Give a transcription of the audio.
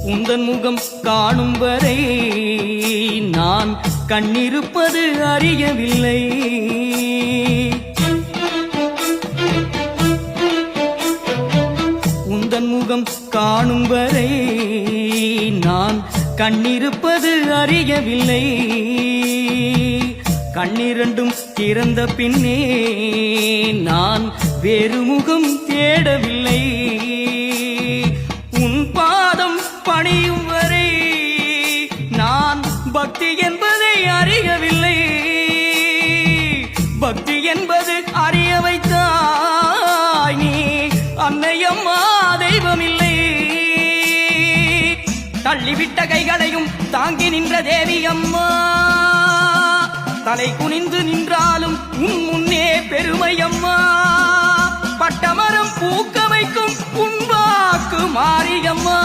உந்தன் முகம் காணும் வரை நான் கண்ணிருப்பது அறியவில்லை. உந்தன் முகம் காணும் வரை நான் கண்ணிருப்பது அறியவில்லை. கண்ணிரண்டும் திறந்த பின்னே நான் வேறு முகம் தேடவில்லை. உன் பாதம் பணியும் வரை நான் பக்தி என்பதை அறியவில்லை. பக்தி என்பது அறிய வைத்தாய் நீ அன்னையம்மா, தெய்வமில்லை. தள்ளிவிட்ட கைகளையும் தாங்கி நின்ற தேவி அம்மா, தலை குனிந்து நின்றாலும் உன் முன்னே பெருமை அம்மா. பட்டமரம் பூக்க வைக்கும் உன் வாக்கு மாரியம்மா.